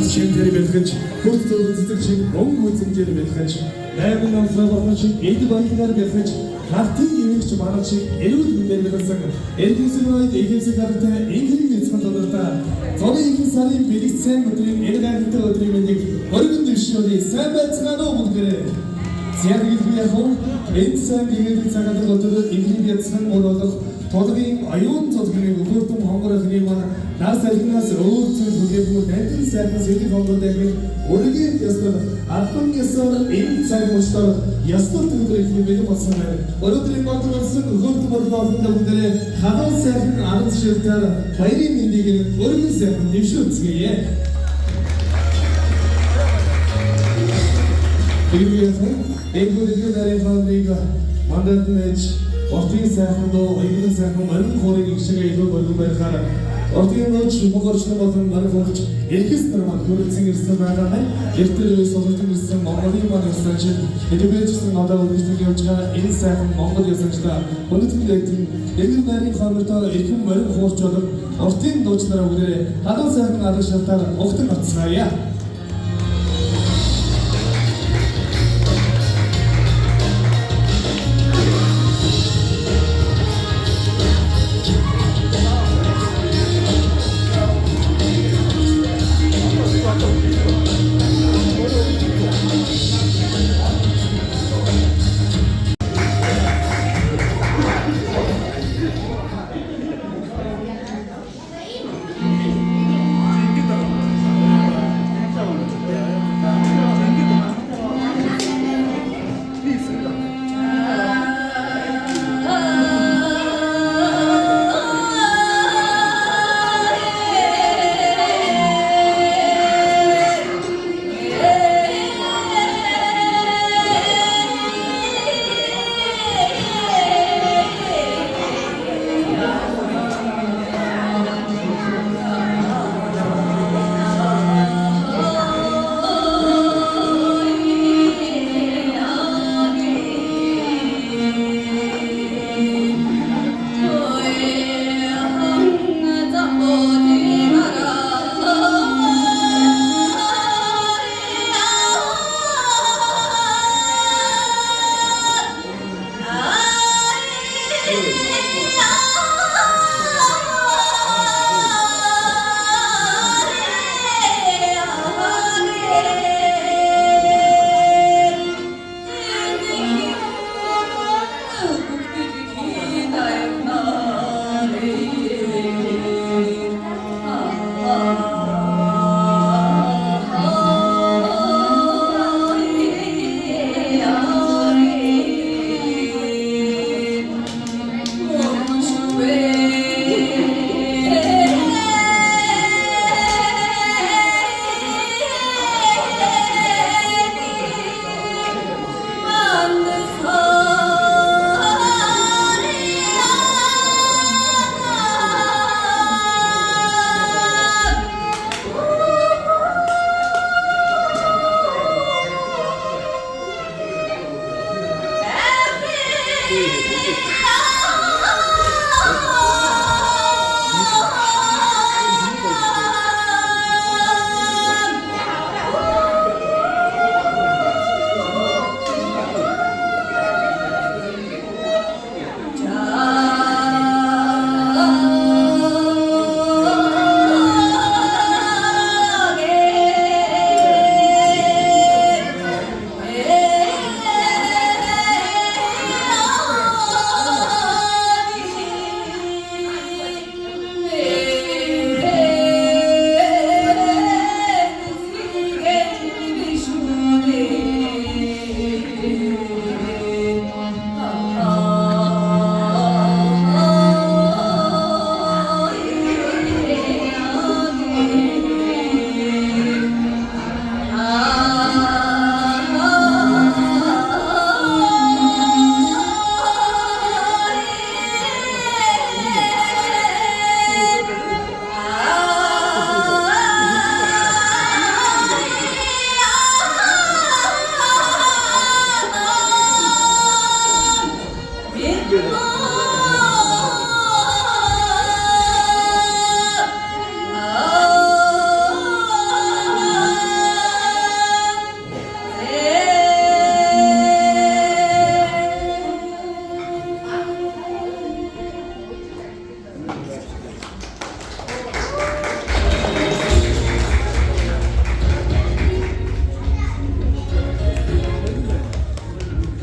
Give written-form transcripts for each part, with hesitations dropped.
ганц шинээр бэлгэж, хурд зөвлөдөг шиг өн үзэмжээр бэлгэж, найрын номсроо шиг эд баялгаар бэлгэж, хартын ивэгч манах шиг эрүүл мэндээр бэлгсэн. Эрдэнэсийн үед эхэвсэг гадтай инхрийн эзэн тодортой. Зургийн ихэнх сарын бэлэгцсэн өдрийн энэ гайхалтай өдрийн мэндийг өргөн дэвшүүлээ. Сайн байцгаана уу бүгдээрээ. Зягдгий яхав энэ сайн биеийн цагаат өдөр инхрийн эзэн болох Тодгийн аюун цогцгийн өгөөтөн хонгорохны маань нас алгнаас өөр зүйл бүлээгүүл найдын сайхан сэдв хонгордаг өргөгийн ястар албан ясаар энэ цаг мөчтөр ястар төлөвлөрөх юм болсон байна. Өнөөдрийн бодлосон өгөөтөн бодлоосонд бүгдээ хаваа сайхан арга шилтээр баярын мэндийг өргөн сайхан дэвшүүлцгээе. Библиэсэн энгүүрийн нарийн хаалыг мандат нэж Ортын сайхан доо, эгэн сайхан морин хорыг игшгээ илүү болон байхаар Ортын нөөц мөгөрчлөн болон морин хорч эрхэс нар маань хүрэлцэн ирсэн байгаа маань эртэр үе солилцсон ирсэн Монголын маань ирсэнч эдгэжсэн надад үргэлжлэн явж байгаа энэ сайхан Монгол ясанчтай өнөөдрийн дэйгэн эгэн нарийн хамартаа эрхэм морин хорч болон Ортын нөөцлөрөө бүгдээ хадаа сайхан арга шалтаар огтон бацгаая.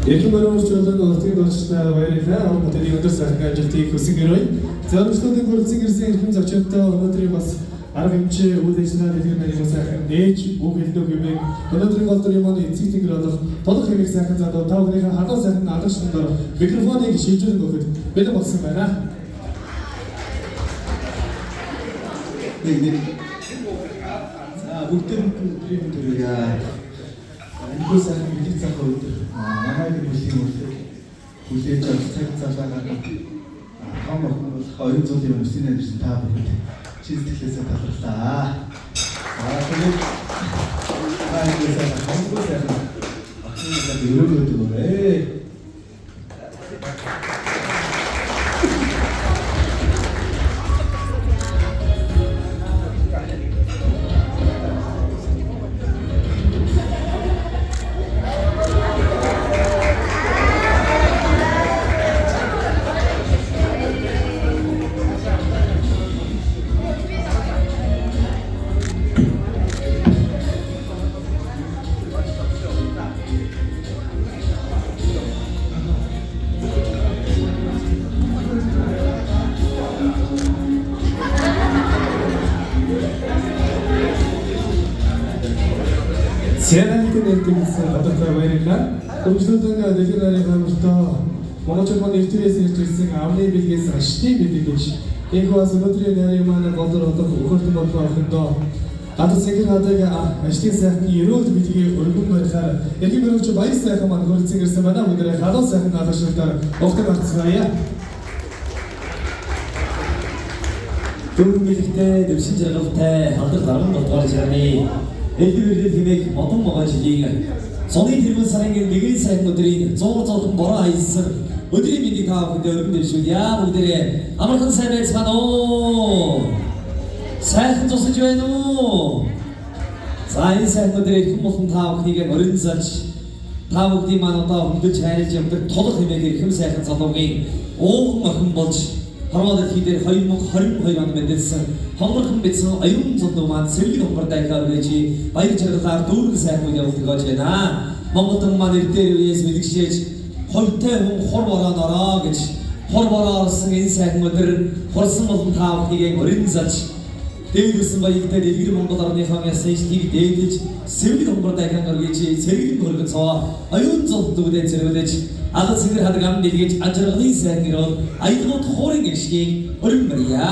Эрхэм баруунч болон уртын дурчтай баярлалаа. Өнөөдрийн өдөр сайхан ажилтныг хүсэн гэрэй. Зөвлөмжлүүдийн хүрэлцэн ирсэн эрхэм зочдтой өнөөдрийн бас арга хэмжээ үйл ажиллагаа дэлгэр нарийн сайхан нээж үг хэлдэг хэмээн өнөөдрийн голдор юм оны эцэг тэнгэр болох толох хэмээх сайхан залуу та бүхнийхээ хадаа сайхан алгашны дор микрофоныг шилжүүлэн өгөхөд бэлэн болсон байна. За бүгдээ өдрийн энэ сайхан мэдээ цаах өдөр манай бүлийн өдөр бүлээж авч цаг залаагаар том хүмүүс хоёрын зүйлийн өмсөний anirсан та бүхэнд чиглэлээсээ таларлаа. Тэгээд энэ сайхан хүмүүс сайхан ахмад өрөөгөөд өгөөрэй. Сэрэнтэн нэртэмсэн гадартай баярлалаа. Зөвлөмжлүүдийн дэлгэр нарийн хамтдаа Монголчууд нэртээс ирж ирсэн амны бэлгээс ашигтай мэдээ гэж энэ бас өнөөдрийн нарийн манай голдор одох өхөртөн болов охиндоо гадар сэнгэр хадаг ашигтай сайхан ерөөл бэлгээ өргөн байхаар эрхэм баруунч баяр сайхан маань хүрэлцэн ирсэн байна. Өнөөдөр халуун сайхан наадаштай огт багцгаая. Дөрвөн бэлэгтэй дэвшин жаргалтай халдвар дарган болдгоор жирны элдвэрлэл хэмээх модон могоо жилийн цоны тэргүүн сарын нэгэн сайн өдрийн 100 бороо хайсан өдрийн мэндийг та бүхэнд өргөн дэвшүүлье. Бүгдээрээ амархан сайн байцгаана уу? Сайхан зогсож байна уу? За энэ сайн өдрийн эрхэм болон та бүхнийг өрн залж та бүхний маань одоо хөндөж хайрлаж явдаг толох хэмээх эрхэм сайхан залуугийн ууган охин болж Харваад хийдэр 2022 онд мэдсэн хонхорхон бичсэн аюун зодоо маань сэргэн хомбартай гэж баяр жаргалаар дүүрэн сайн үйл явуулдаг гэж байна. Монголд маань эрдээр үеэс мэдгшээж хойтой хүн хор бороо гэж хор бороо орсон энэ сайхан өдөр хорсон болон та бүхнийг өрн залж дээдсэн баяртай дэлгэр Монгол орныхаа ясны ижлийг дээдэж сэргэн хомбартай гэж сэргэн хөргөн цаа аюун зодуудад зэрвэлж Агад сэнгэр хадаг ам дэлгэж ажиргалын сайн гэрэл аялгууд хуурын гэршгийг өрн марья.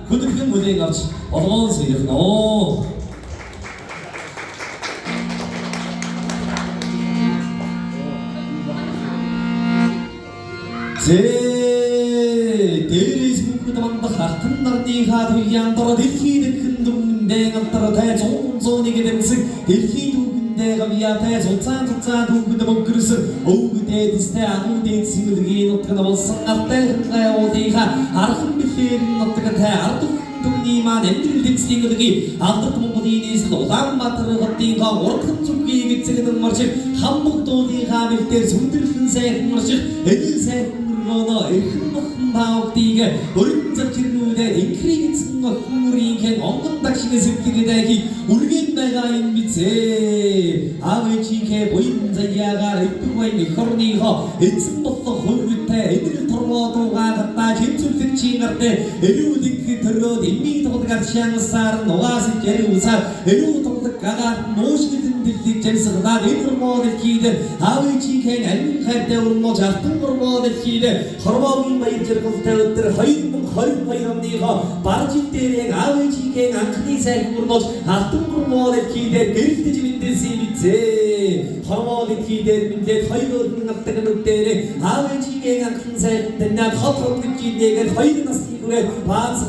Хүндрхэн бүлээн авч олгоон сэрхнөө. Дээрээс бүхэд мандах хартан нарныхаа түян дор дэлхийд хэн дүмдэн алтар тай зүүн дэмсэг дэлхийд Гавьятай зузаан түүхэд мөнгөрсөн өвгдээ дэстэй агуудын симэлгийн нутаг болсон артай уудынхаа архан бэлээр нутагтай ард түмний маань амьдрал дэвсгийн өлгийн алдарт Монголын нийслэл Улаанбаатар хотынхаа урдхан зүгийн эцэгэн марч хамбог дуулынхаа мэлдээр сүндэрлэн сайхан марч энэ сайхан мөргөнөө эрхэм болон таавдыг өрн зарчирнүүдээ инкригцэн охинрийн онгон дагшны сэвтгэлэдagi үргэн байгаа юм бизээ. Авэчигээ буян заяагаар өвгөй нөхөрнийхөө эзэн болон хөрвөтэй эдгэл торвоодуугаа гатаа хэмцүүлэг чингартай эрүүлэг төрөөд эмийн тоглогар шангасаар нугаас järусаар эрүү тоглог гагаар нуушгэлэн дэлхийг жамсгалаад энэ модel хийдэ авэчигээ амин хайртай өрнөж алтан модel хийдэ хорвоогийн баяр жаргалтай өдөр 2022 оныхоо баржил дээр яг авэчигээ анхны сайн өрнөж алтан модel хийдэ гэрэлтэж мэдээсээ бизээ. Хорвоогийн хийдэ мэдээд хоёр өргөн авдаг нүдээр авэчигээ анхны сайн таньд хот гэж хийдээр хоёр насны хүрээ бааз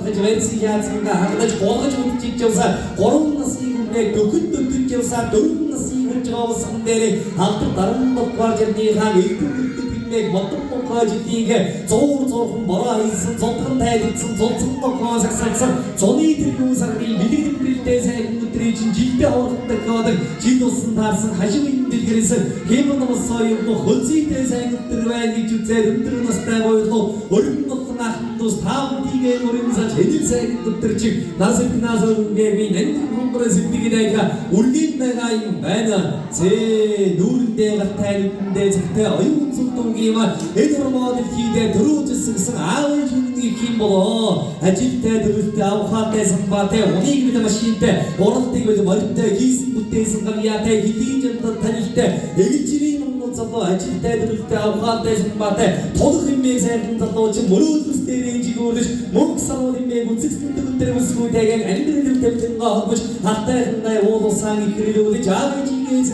гэж верси яацгаа хагдаж гоогож үтчих явсаа 3 насны хүрээ дөхөд явсаа 4 насны хүрэж явсан дээр алдар даран болдгоор жирнийхаа элдвэрлэлийг модон мохождгийг зурхан бороо хийсэн зодхон тайлбарсан зодсон мохоо сагсагсан зуны тэргүүн сарын бэлэг дэврэлтэй сайн өдрийн жил жилдээ хоолойтой гоодаг жил болсон таарсан хашиг дэлгэрсэн хэмээн намсаа юм хөлзийтэй сайн өдөр байна гэж үзээд өндөр настай бойлоо өргөн болсон ахын тус таавдигээ өргөн саж хэдэл сайн өдөр чиг насэлнаас өргөө би нэн хонгороо сэтгэлээга үргийн байгаа юм байна зээ нүүрэндээ гатай нүдэндээ зэгтэй оюун зүгтүүгийма энэ хормоод хийдэ дөрүүжсэн аавын нэг юм болоо ажилтай дөрөвтэй авахаатай самбаатай унийг бид машинтай уралдыг бид морьтой хийсэн бүтээсэн гавьяатай хэдийн жамтад танилтай эгчрийн залуу ажилтай дөрөвтэй авахаатай самбаатай толох хэмээн сайхан залуу ч мөрөөдлөс дээрээ жигөөрлөж мөнгө сарууд хэмээн үзэгсэн дээр өсгөөтэйг амьдрал төвтөн гоохож хатайхнаа уулсан ихрэлүүлж аавч ingээс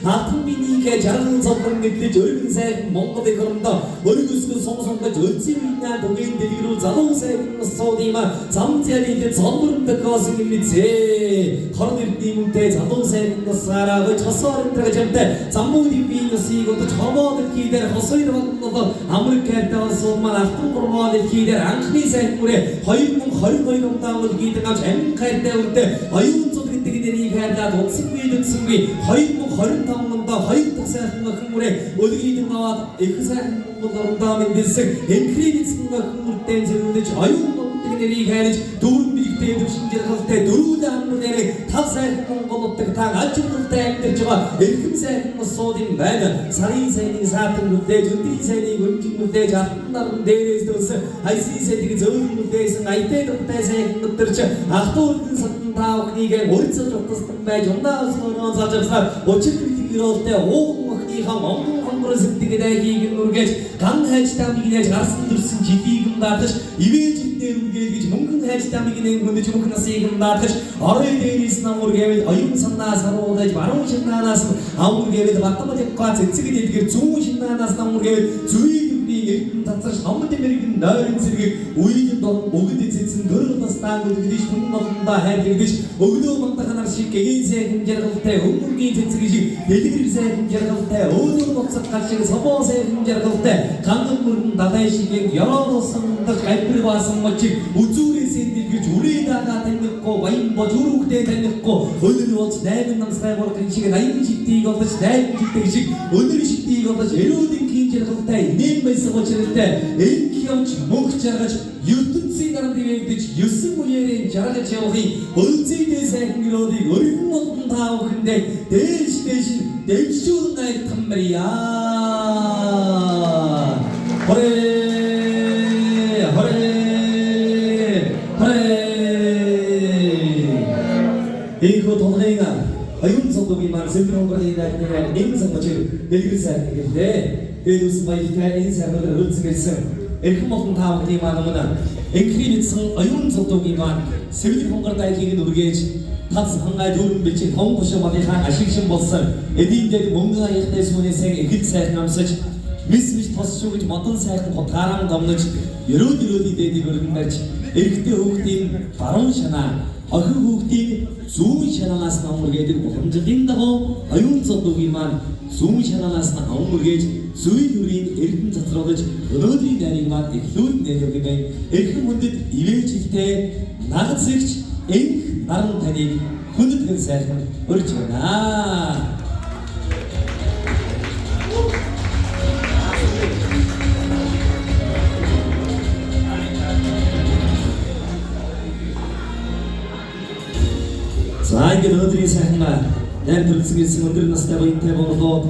хатан минийгээ жаргал цогхон мэдлэж өргөн сайхан Монгол их орондоо өргөсгөн сонгож өлзий минаа дугийн дэлгэрүү залуу сайхан суудима зам зялинд цомборн төгөөсөн мэдээ хорон эрдний мөнтэй залуу сайхан насаараа гож хосоорнтойгоо жамтай заммуудын биенсийг удаж хомоод хийдэр хосойр болноо Америктай суулмаар алтан гурмаад хийдэр анхны сайхан бүрээ 2022 онд авал гийдэг авч амин хайртай үрдэ оюун цуг гэдэг нэрийг хайрлаад удсангүй 2025 онд хоёр дахь сайхан охин бүрээ өлгийдэн аваад их сайхан Монгол орондоо мэндэлсэн энкридсэн охин бүртээ зөвлөж оюун цуг нэрийг хайрлаж дүүрэн бигтэй дэвшин жаргалтай дөрвөлэн амнуудыг тав сайхан Монголуудыг та ажилтнтай амьдарч байгаа эрхэм сайхан суудын байна сарын сайныг саатан нүдээж өдрийн сайныг өнжин нүдээж алтан наран дээрээс дөрсөн хайсын сайныг зөөлөн нүдээсэн айтай дуртай сайхан өдөрч ахтуурын сатан таахныг өрцөж утасдан байж унаас нөрөө зажирсаар өчигдөрт гэрэлтэй ууган охиныхаа монгол хонгор сэтгэлээ хийгэн нүргэж ган хайж тамиг нээж гарсан дөрсөн жилийг даатаж ивэж үргэлж мөнгөн хайж тамиг нэн хүндэж мөнх насыг даатаж орой дээрээс намур гэвэл оюун санаа саруулж баруун шинаанаас амур гэвэл батмаликка цэцэг дэлгэр зүүн шинаанаас намур гэвэл зүйн эрдэн татсарч хамт мэрэгэн нойрын сэргийг үеийн дор өгд эцэцэн дөрөв настаа үлдэж түн болондоо хайрлагдж өглөө мантаханаар шиг гэгийн сайхан жаргалтай өнгөгийн цэцэг шиг дэлгэр сайхан жаргалтай өөдөр боцох гал шиг собоо сайхан жаргалтай ганган мөрөн далай шиг ёроолсон дах гайпэр баасан мочиг үзүүрээс дэлгэрж үрээ дагаа танихгүй баян бож өрөвхтэй танихгүй өнөр болж 8 намстай боргын шиг 80 жигтийг олж 8 жигтэй шиг өнөр шигтийг олж эрүүдийн кин жаргалтай нэм байсан учраас энх явж мөнх жаргаж ертөнцийн дарамт ивэгдэж 9 үеэрийн жаргаж явахын өлзийдээ сайхан гэрүүдийг өргөн болон таавахындээ дээш дэвшүүл гайд тамбарья Iko tonhega ayun sodogi mar sentron gorida nega ensan mochir delgirsa gelde edus bayika ensan modra rutsigesen эрхэм олон таавны маанамна энхридсэн ayun sodogi mar сэвэл хонгортай хийгэн үргээж тац хангай дүүрэн бичиг том гошмалынхаа ашигшин болсон эдийн дээр мөнгө аяхтай сүнээсээ эхэл сайхан амсаж мис тос шүгж модон сайхан хотгаран домнож ерөөд дээдийг өргөн барьж эрэгтэй хүүхдийн баруун шанаа охин хүүхдийн зүүн шанаанаас намургээд уламжлалын дагуу оюун цодуугийн маань зүүн шанаанаас намургээж зүйн үрийн эрдэн цацруулж өнөөдрийн нарийн маань эхлүүд нэлээгүй эрхэм хүндэт ивээжтэй нагацэгч энх наран таныг хүндэтгэн сайхан өрж байна. Заангийн өнөөдрийн сайхан найр төрөлсөн гэсэн өндөр настай буянтай болоод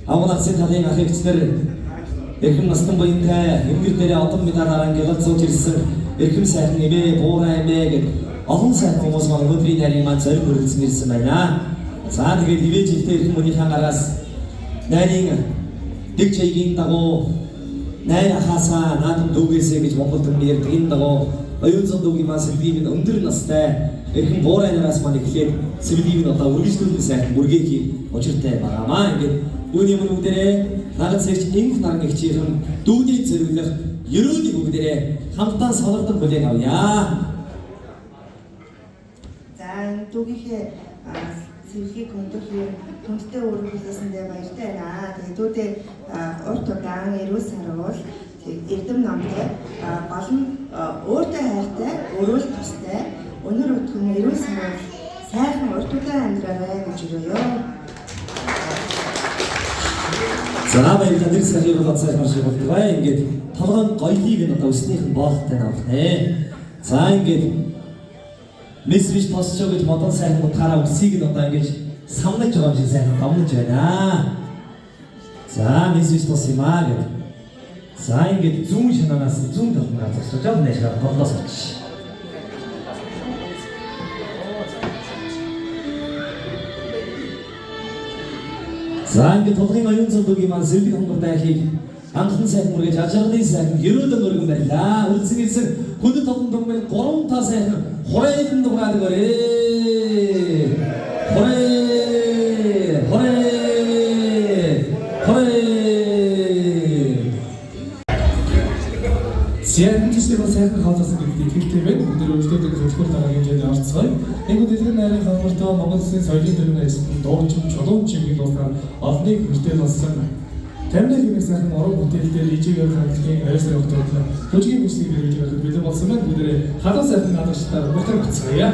авгадсын талын ах эгчнэр эрхэм настан буянтай эмгэр дээрээ одон медалаараа гэлж сууж ирсэн эрхэм сайхан эмээ буурай эмээ гэд олон сайхан хүмүүс маань өнөөдрийн нарийн маань зориг өргөсөн ирсэн байна. За тэгээд ивэж ихтэй эрхэм өнийхөө гараас найрын дэг чайгийн дагуу найр ахаасаа наадам дүүгээсэй гэж Монгол төрний ярьдаг энэ дагуу оюун цодуугийн маань сэлбийн өндөр настай эрхэм буурай нараас маань эхлээд сэлбийг одоо үргэлжлүүлэн сайхан бүргээхийн учиртай байгаамаа. Ингээд үүний өмнө бүгдээрээ нагацэгч энх наран гихчийнхэн дүүний зэрэглэх ерөөдийг бүгдээрээ хамтдаа сонирхол бүлээн авъя. За дүүгийнхээ сэлгийг хөндөхөөр хүндтэй өргөлөөсөндөө баяртай байна. Тэгээд дүүдээ урт удаан эрүүл саруул эрдэм номтой болон өөртөө хайртай өрөөл тустай өнөр өтгөн эрүүл сайхан урт удаан амьдраарай гэж өрөөё. За баярлалаа. Тэр сайхан гацаа маш их болтгоо. Ингээд толгойн гоёлыг нь одоо өснийхэн боолтой навахнэ. За ингээд мессеж тосч гэж модон сайхан утгаараа өсийг нь одоо ингэж самнаж байгаа юм шиг сайхан гомнож байна. За мессеж тос юм аа гэдэг. За ингээд зүүн шананаас зүүн талд газарч жоо нэшгээр горлоос очиж. За ингээд толгойн оюун цолдогийн маань сэргэг хонгор байхыг анхан сайхан мөргөж ажралын сайхан ерөөдөн өргөн барьлаа. Үлдсэн ирсэн хүндэт толгон дөнгөөр 3 та сайхан хурайхан дугаард гөрээ. Хурай. Зян тийшээ сайхан хаалгасан гэдэг ихтэй байна. Бид нэр өөрсдөө зөвхөн дараа хэмжээнд орцгоё. Энгүүд дэлгэр найрын хамгаалалтаа Монгол Улсын соёлын төвийн эсбэн дуучин, чулуун чимгийн дуусаар олныг хүртэл болсон. Тамирын хэмээх сайхан уран бүтээлээр ижигээр хандлагын ойрсын өгтөдлөө төжгийн бүсний биеийг бэлэн болсон байна. Бид нэр халуун сайхан наадагчдаар бүртэр бацгаая.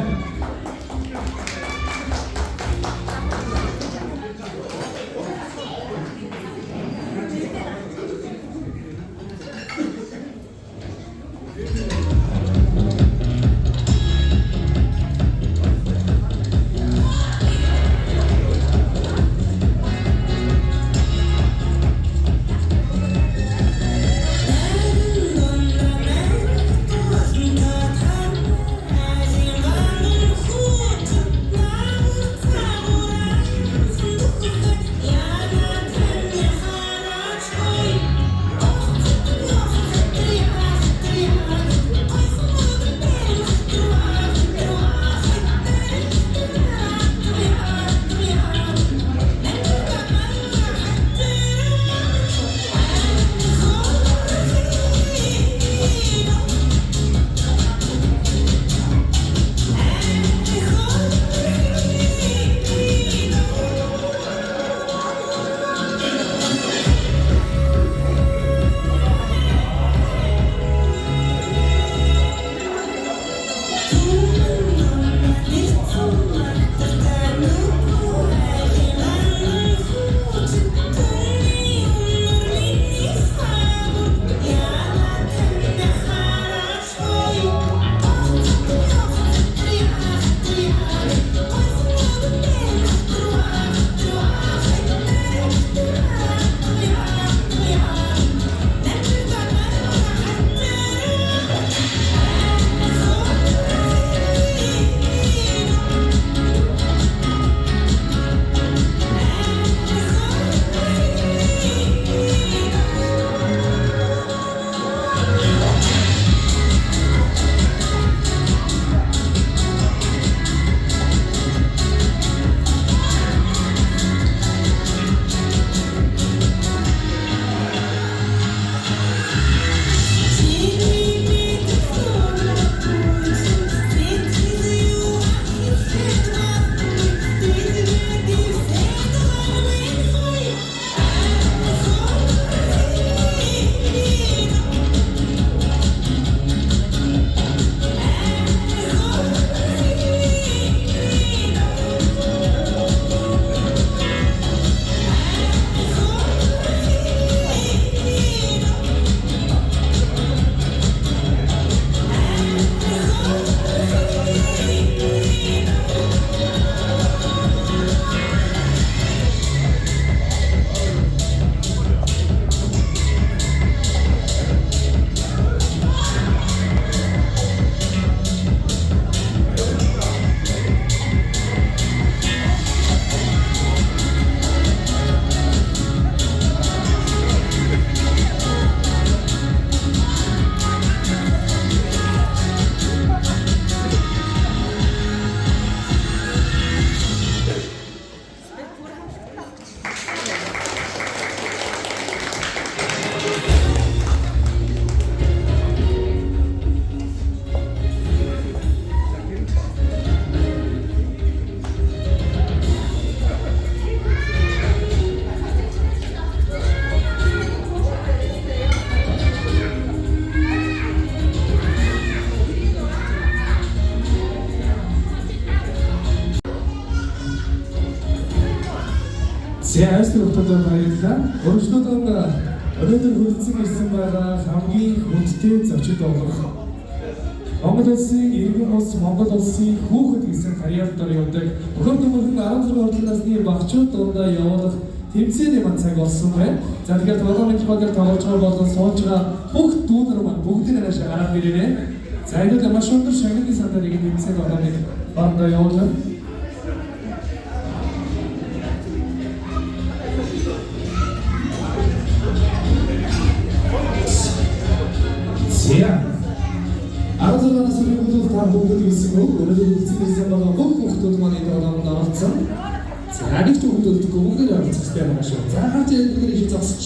айсны хотод баярлалаа. Өргөжлөдөө өнөөдөр хүрэлцэн ирсэн байгаа хамгийн хүндтэй зочид болох Монгол улсын иргэн улс Монгол улсын хүүхэд гэсэн карьераар явдаг өхөр төмөрхөн 16 орчим насны багчууд дундаа явуулах тэмцээний маань цаг болсон байна. За тэгэхээр тоглоомын багаар тоглож байгаа болон сууж байгаа бүх дүүнэр маань бүгдийг наашаа гараад ирээрэй. За энэ маш өндөр шагналын сандар нэг тэмцээн тоглоомыг бандаа явуулна. Зя. Арзанаас үргэлжлүүлж та бүгд хэлсэн үг. Өнөөдөр үзсэн байгаа бүх хүмүүс маань энэ тоглоомд оролцсон. За нэг ч хүмүүс бүгд оролцсон байгаа шүү. За хаач энэ их зогсч.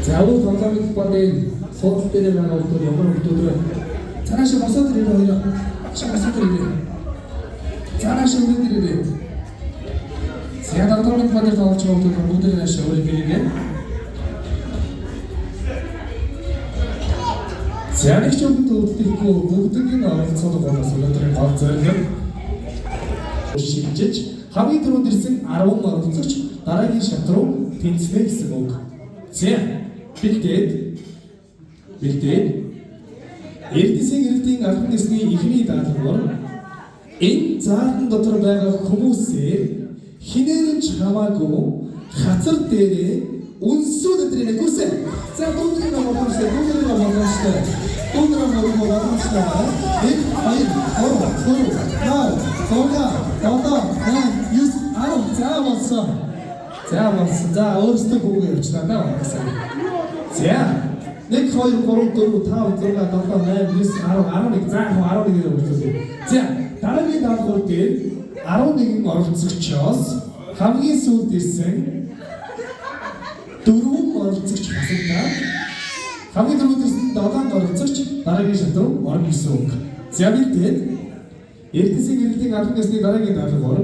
За өөр тоглоомын багийн сууц дээр байгаа хүмүүс ямар хүмүүс вэ? Цааш босоод ирээ. Шагасаад ирээ. Цааш үргэлж ирээ. За тоглоомын багийн тоглож байгаа хүмүүс бүгд нааш өөрийг ирээ. Зяник ч бүгд үүдтэйгүй бүгдийн оролцоод байгаа сүлээтрийн гол зорилго шилжиж хамгийн түрүүнд ирсэн 10 оролцогч дараагийн шат руу тэнцэнэ гэсэн үг. За бэлдээд Эрдэнэсийн гэрэлтийн албан ёсны ихний даалгавар энэ заалтан дотор байгаа хүмүүсээр хинээр ч хамаагүй хацар дээрээ үнсүүд өдрийн гүсэ. За бүгд нэг боломжтой. Нэг хоёр за өөрсдөө бүгд явуулчихлаа даа. За 1 2 3 4 5 6 7 8 9 10 11 за 11 явуулчихлаа. За дараагийн даалгавар дээр 11 оролцогчоос хамгийн сүүлд ирсэн 4 оролцогч хасагдаад хамгийн түрүүнд ирсэн 7 оролцогч дараагийн шат руу орно гэсэн үг. За бидээд Эрдэнэсийн гэрэлтийн албан ёсны дараагийн даалгавар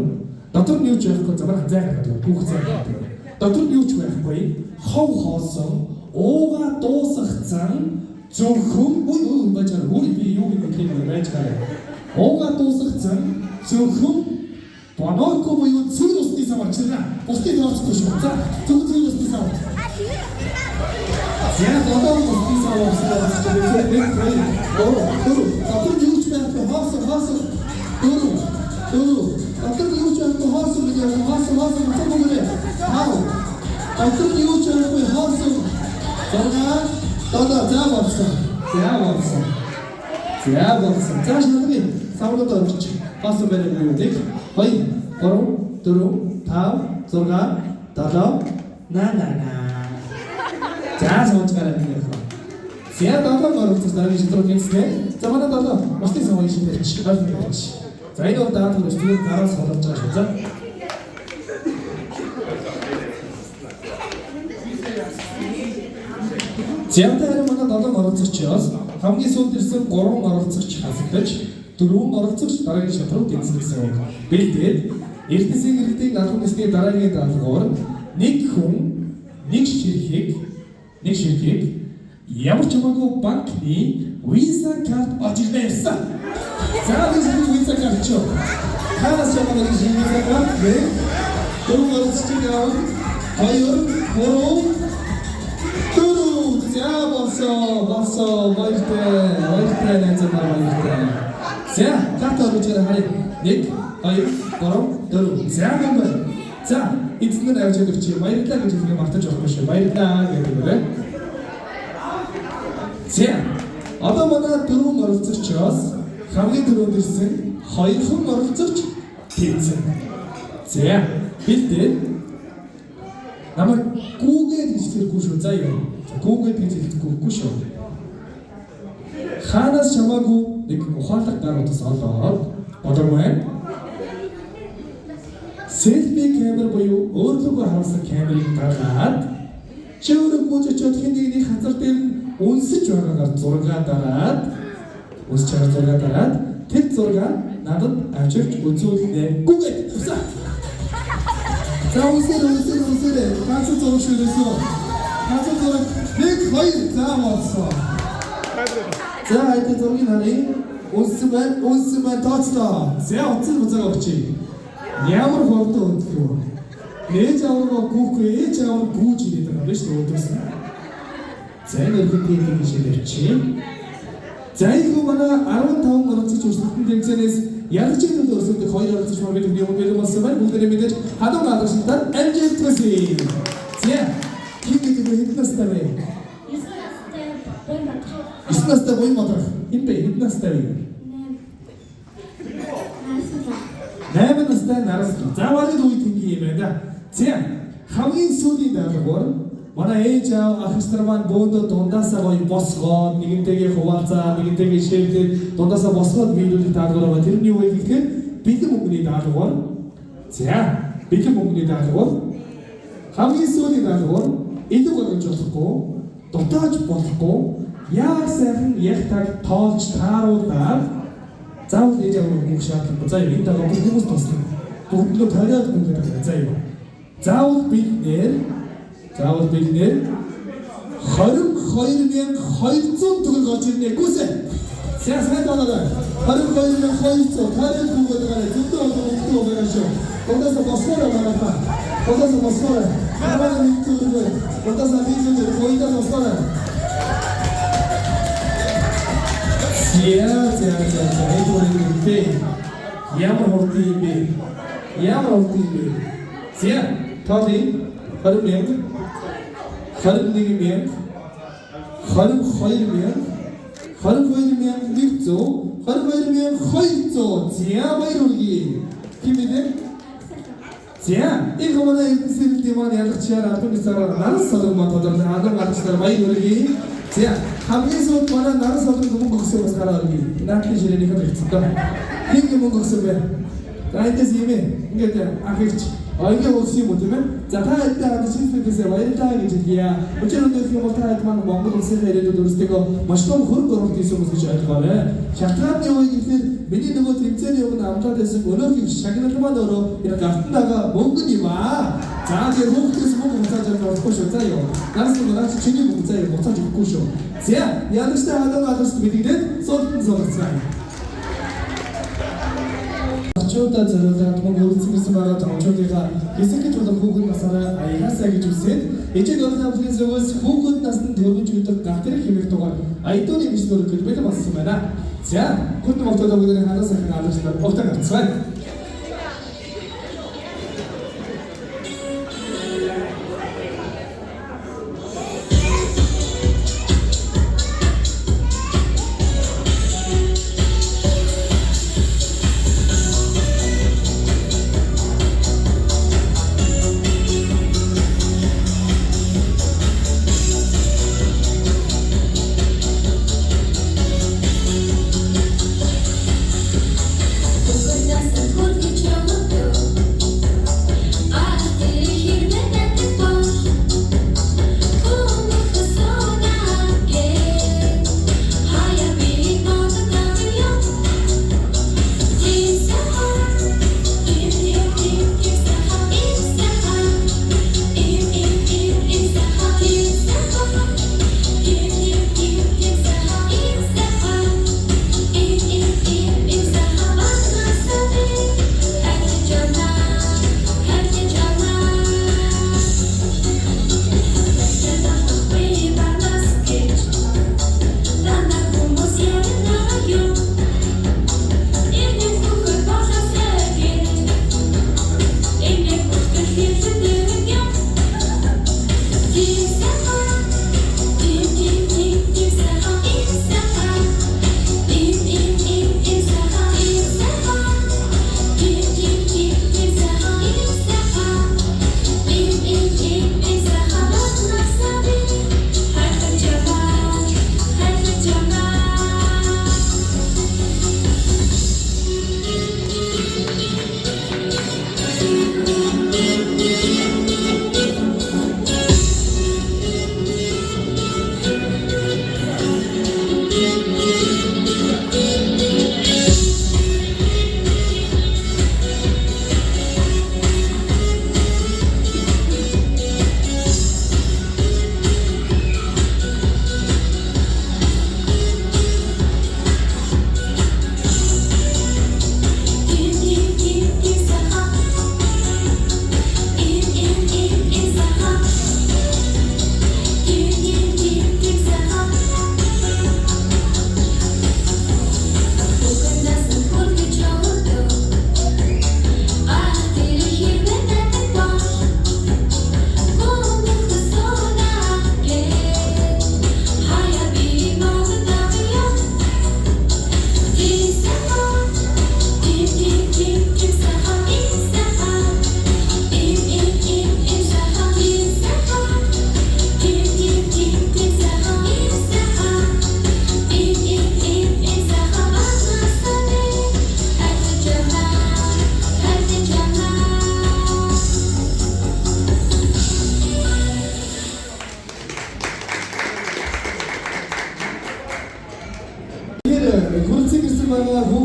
дотор нь юу ч байхгүй замаар хазайгаад бүх цаг байдаг. Дотор нь юу ч байхгүй хов хоосон ууга дуусах зан зөвхөн бачаар хөрий би юу гэдэг юм байж байгаа. Ууга дуусах зан зөвхөн Боноко буюу цэвэр усны сав ачирна. Бусдыг дооцохгүй шүү. За цэвэр усны сав. Яг одоо усны сав авсан. Дотор юу ч байхгүй хоосон. Дотор юу ч байхгүй хоосон гэж хоосон мөмөрөө. Дотор юу ч байхгүй хоосон. Зааварсан. Цааш надад савлууд орчих. Басан барай юу нэг 2 3 4 5 6 7 За сууж гараад ирэх. Зя долоо оролцож дараагийн шидруу тэнцлээ. За манай долоо мостын савын шидрэж гарч. За энэ удаа даатгал студент гараас холж байгаа шүү. За. Зямтай манай долоо оролцогчоос хамгийн сүүлд ирсэн 3 оролцогч хасагдаж 4 оролцогч дараагийн шат руу тэнцсэн гэсэн үг. Бэлдээд Эрдэнэсийн гэрэлтийн албан ёсны дараагийн даалгавар нэг хүн нэг ширхэг ямар ч хамаагүй банкны виза карт ажиглаа явсан. За виза карт ч ханаас хамаагүй виза карт вэ? Дөрөв оролцогч яав 2 3 за босоо баяртай найзаа. За карт орж ирээ харъя. 1 2 3 4 за гомбо. За эцэг нь авч явдаг чи баярлалаа гэж хэлэх мартаж болохгүй шүү. Баярлалаа гэдэг үү? За одоо манай 4 оролцогчоос хамгийн түрүүнд ирсэн 2 хүн оролцогч тэнцэн. За бэлдээд намайг гүүгээд хэлэхгүй шүү. За юу? Гүүгээд хэлэхгүй шүү. Ханаас чамаагүй нэг ухаалаг гаруудаас олоод бодоггүй. Селфи камер буюу өөрлөгөө харуулсан камерыг гаргаад чөөрөг гүйцэд хин нэгний хазар дээр үнсэж байгаагаар зураг дараад тэр зураг надад авчирч үзүүлнэ. Гүгээд авсан. За үнсээ ганц зураг ширээсөө. Ганц зураг 1 2 за болсон. За энэ зургийг харъя. Үнсмэн тооцлоо. За утсан буцаага өгчий. Ямар фото өгөх вэ? ээж аваа гүүхгүй ээж аваа гүүж ирээд байгаа биш үү өдөөс. За энэ хөдөлгөөний гişээр чи. За их манай 15 оролцогч өрсөлдөн тэмцээнээс ярж идэл өрсөлдөх 2 оролцогч маань бид юм бэлэн болсон байна. Бүгдээ мэдээж хадам гадагшинтаар амжилт хүсье. За хингээд хэдэн настай вэ? 9 настай буй модрох. Энэ бэ хэдэн настай вэ? 8 настай нараас. За барыг үе тэнгийн юм байна. За хамгийн сүүлийн даалгавар манай ээж аав ах нар маань бөөдөө дундаасаа гоё босгоод нэгэнтэйгээ хуваалцаа нэгэнтэйгээ шеэрлээд дундаасаа босгоод биелүүлэх даалгавар ба тэрний үе гэхээр бэлэн мөнгөний даалгавар. За бэлэн мөнгөний даалгавар хамгийн сүүлийн даалгавар илүү гойж болохгүй дутааж болохгүй яг сайхан яг таг тоолж тааруулаад заавал ээж аав мөнгө шаардлагагүй. За энэ даалгавар хүмүүс туслана. Бүгд л тариад мөнгө гэдэг. За юу. Заавал биднэр 22,200 төгрөг олж ирнэ. Гүсэ. Сайн доноо. 22,200 тариад мөнгө гэдэг. Зөвхөн олох байгаа шүү. Одоосоо босгоо байгаа. Одоосоо босгоо. Хараа нэг төгрөг. Одоосоо бизээ хоёрдоо босгоо. Яа. Эдгээр ямар хурдан юм бэ? За толи 20,000 21,000 22,000 22,100 22,200 за баярлалаа. Химээ. За энэ манай эсэлтийн маань ялгчаар албаны цагаар нарас солон мод тодорхой хадан гарчдаар баярлалаа. За хамгийн сүүлд манай нарас солон мөнгө өгсөн бас гараа өгье. Наатны ширээний хэд хэвчээ. Хин мөнгө өгсөн бэ? Гайдас юм ээ. Ингээд ахигч Айгаа өгсөн юм уу тийм ээ? За та хэдэн хадас шинжлэхээсээ баярлалаа гэж хэлье. Өчигдөр их юм та хэд маань Монгол улсын ирээдүйд өөрсдөө маш том хөрөнгө оруулалт хийсэн хүмүүс гэж ойлгоорой. Шалтгааны үе гэхээр миний нөгөө тэмцээний өмнө амтаад байсан өнөөгийн шагнал маань өөрөө энэ гартан байгаа мөнгө юм аа. За тэр хүүхдээс мөнгө буцааж авах болохгүй шүү. За юу. Нарс чиний мөнгө заа юу буцааж өгөхгүй шүү. За ядагтай хадаагаалт мэдээд суултан суулгацгаа. Чуудаа зориулаад мөнгө өргөцсөн байгаа томчуудынхаа хэсэг гэж болох хүүхэд насаараа аяасаа гэж үсээд ээжийг олон амлын зүгээс хүүхэд насны төрөж өгдөг гартэрэг хэмээх дугаар айдууны мишнөр гэж бид болсон байна. За хүүхэд мохтод өгдөг хадаа сайхан алдарчлаар огтон гарцгаая. Just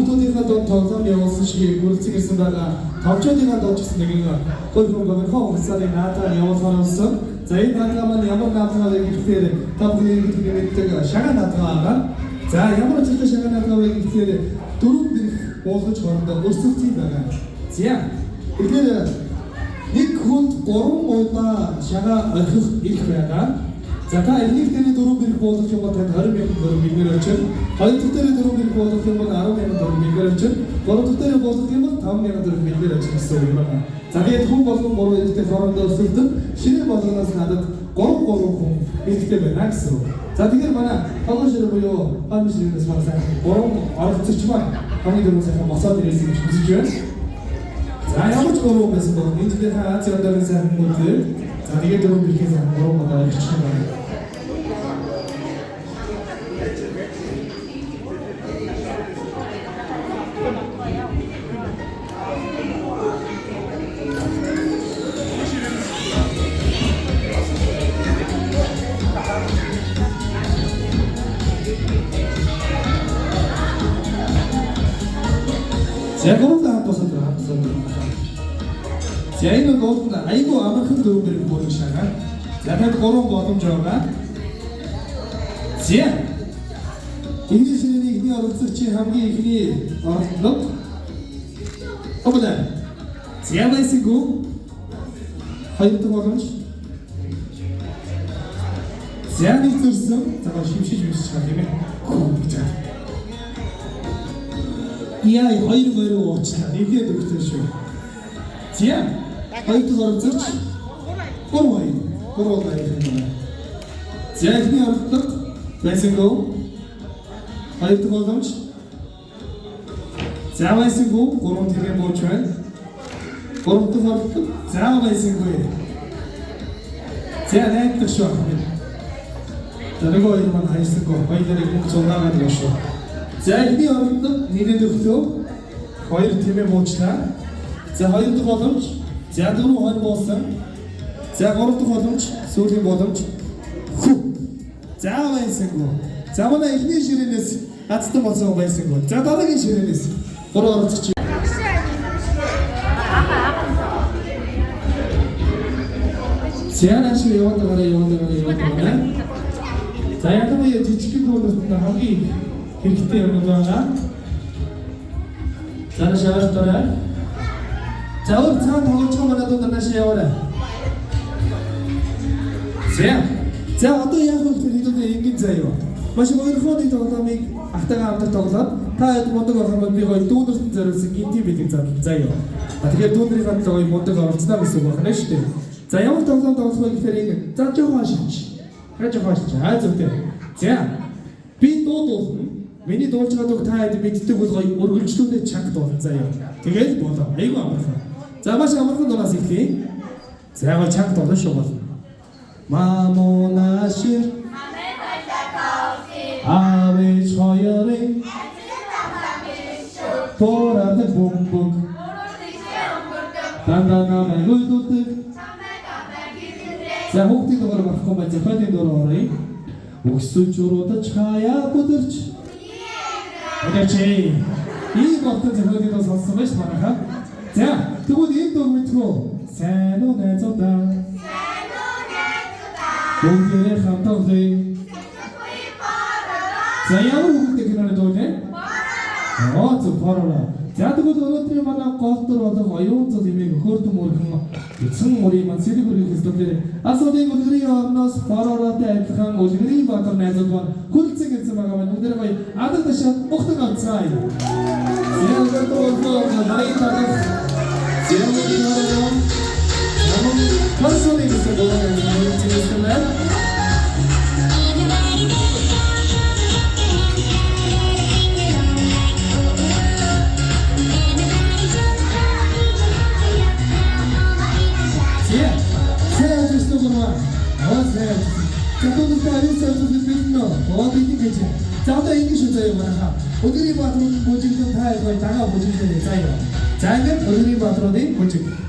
хүүхдүүдийнхээ донд тоглоом явуулсан шиг хүрэлцэг ирсэн байгаа. Товчуудынхаа донд ч гэсэн нэгэн гол гомгоо хугацааны наадаар явуулахаар болсон. За энэ наадаа маань ямар наадаа вэ гэхээр та бүхний мэддэг шага наадаа байгаа. За ямар ч зүйл шага наадаа вэ гэхээр дөрөв дэх болгож хоорондоо өрсөлдөж байгаа. За тэгэхээр нэг хүнд 3 удаа шага орхих их байгаа. За та энийг дээр дөрөв дэх болгох юм бол 20,000 төгрөг бэлгээр очив. Хоёр дахь дээр дөрөв дэх болгох юм бол 10,000 төгрөг бэлгээр очив. Гурав дахь дээр болгох юм бол 5,000 төгрөг бэлгээр очив гэсэн үг байна. За тэгээд хүн болгон 3 эдгээр хоорондоо өрсөлдөн шинэ болгоноос надад 3 хүн эдгээр байна гэсэн үг. За тэгэхээр манай тоглож ирэх буюу хамт ширээс маань сайн 3 оролцогч маань хамгийн дөрөв сайн босоод ирсэн гэж үзэж байна. За ямар ч 3 байсан бол энэ дээр Аз Ядагийн сайн хүмүүс. За тэгээд дөрөв бэлгээс 3 удаа орчих юм байна. За гурван босоод За энэ бол айгүй амархан дөрөв дөрөв бүрэн шага. За тэгээд 3 боломж байгаа. За энэ шинэний ихний оролцогчийн хамгийн ихний оролцолт Обода. За байсгүү хоёр дахь боломж. За нэг зүрсэн. За шимшиж чад тийм ээ. Яа хоёр уучлаа. Нэгээд өгсөн шүү. За хоёр дахь оролцогч 3 удаа юм. За ихний оролцолт байсгүү хоёр дахь боломж. За байсгүү 3 тэрэг бууч байна. 3 дахь оролцолт. За байсгүү. За найдах шүү. За нэг хоёр маань хайсаггүй. Хоёрыг бүх зураагаад байна шүү. За ихний оролцолт нэрээд өглөө 2 тэрэг буучлаа. За хоёр дахь боломж. За 4 хоног буусан. За 3 дахь боломж, сүүлийн боломж. За байсангүй. За манай эхний ширээнээс хацсан болсон байсангүй. За дараагийн ширээнээс 3 оролцогч. Зяанаш яваад. За ядуу жижигхэн дуулалт хамгийн хэрэгтэй юм байна. За шавар дараа. За өөр цаан тоглож байгаа манайд нааш яваарай. За одоо яг л хэдүүлээ ингэн заяа. Маш өөрийнхөө тоглоомыг ахтайгаа хамтар тоглоод та хэд мундаг болох юм би гоё дүүнэрт зориулсан гинти бэлэг заяа. Тэгэхээр дүүнэрийн хамт гоё мундаг орцноо гэсэн үг байна шүү дээ. За ямар тоглоом тоглох вэ гэхээр ингэ за жоохон шиж. Зөвхөн. За би дуудуулна. Миний дуулж байгаа үг та хэд мэддэг бол гоё өргөлжлүүлээ чанга дуулна заяа. Тэгээд болоо. Айгу амархан. За маш амархан дуулаас эхлэе. За гоё чанга дуулна шүү болно. Мамонашир Авэж хоёрын Тораад бомбог Дандаа намайг үлддэг За хүүхдийн дугаар барахгүй байж хойдын дугаар оръё Өксөж уруудаж хаяа бүдэрч Өдөрчээ Ийм болтон хойдын дугаар сонссон байж манайха За тэгвэл энэ дугаар мэдхүү Сайн уу найзуудаа Бүгдээ хамтаглая. За ямар хүүхдээ киноны дуулаа? Зөв парала. За тэгвэл өнөөдрийн манай голтор болох оюун цол имийг хөөртөн мөргөн эцэн мөрийн маань сэлбэрийн хөстөлдөр асуудыг өдрийн орноос паралатай адилхан үлгэрийн баатар найзууд маань хүлцэн ирсэн байгаа маань бүгдээ гоё адар ташаа ухтан авцгаа. Зэвэр тоолоо найтаг. Зэвэр тоолоо. Намын парсоны гэсэн болоо За одоо ингэж үзье манайха. Өдрийн баатрын бүжигдэн та гоё дагаа бүжигдэнэ заяа. За ингээд өдрийн баатрын бүжиг.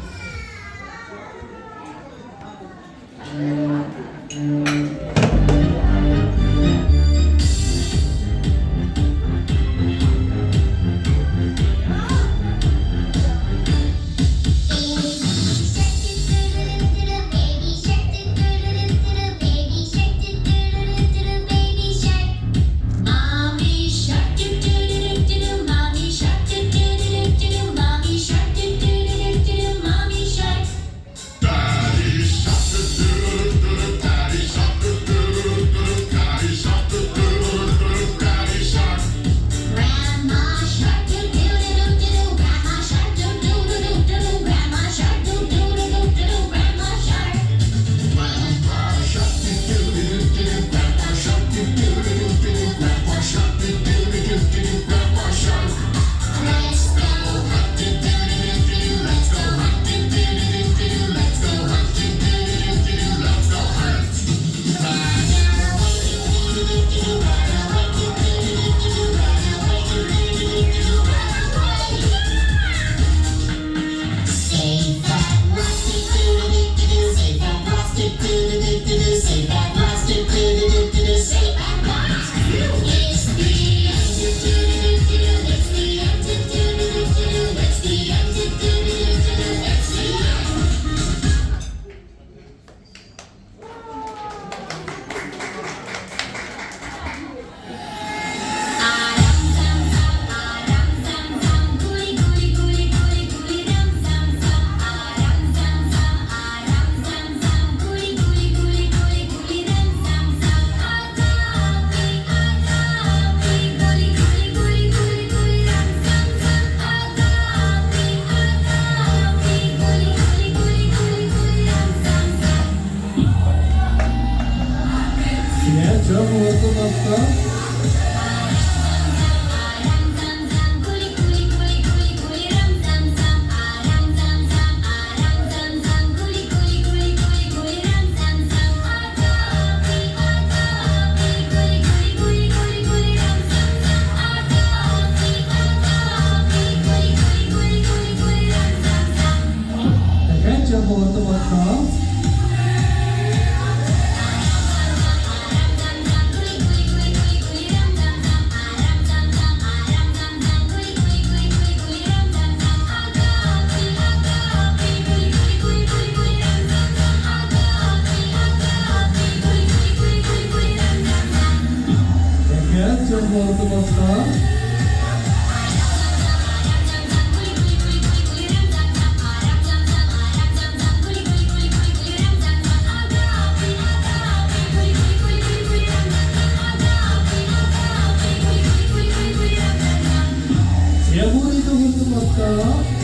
우리도 힘들었어.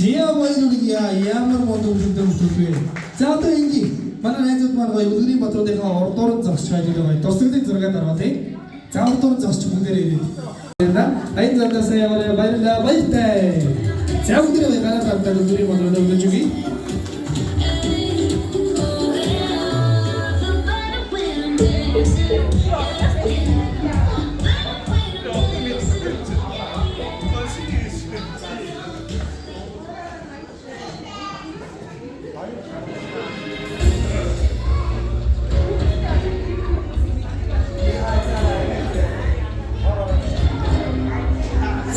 지하 와이르리야 ямар мондон хүндэн төсвэ. За одоо ингийн манай найзууд маань гоё өдрийн бодлуудынхаа ордоор зогсч байгаа гоё тусгын зураг дараа тий. За ордоор зогсч бүгдээрээ ирээ. Айн зандасаа яваа баярлаа баяртай. За бүгдээрээ гараад тавтаа өдрийн бодлууд өгч өгье.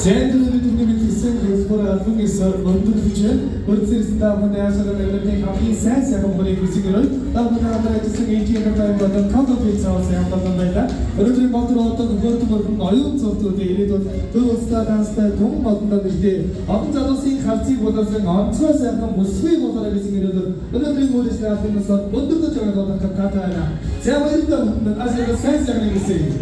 Zentrum'un tümümütüsün Rızbora Alfung'isa Ondur Fücün Hırtsırısı dağımında yaşanan evlerine kapıyı sen yapımını küsünürün dağımında anlayıcısın eğitim yapımlarından kalda bir çağırsa yapımlarında Örüntülü Batur Oğuz'dan Hırtı Bırkın ayın sorduğu değil Tüm usta dansta tüm batında düştü Akın canlısın kalçı bodasın Ançıva yapım musluğu bodara küsünürüdür Örüntülü Moğuz'da Alfung'isa Ondur da çoğun odan kapkatayla Sen bayırda mutlu Asya'da sen yapımını küsünürün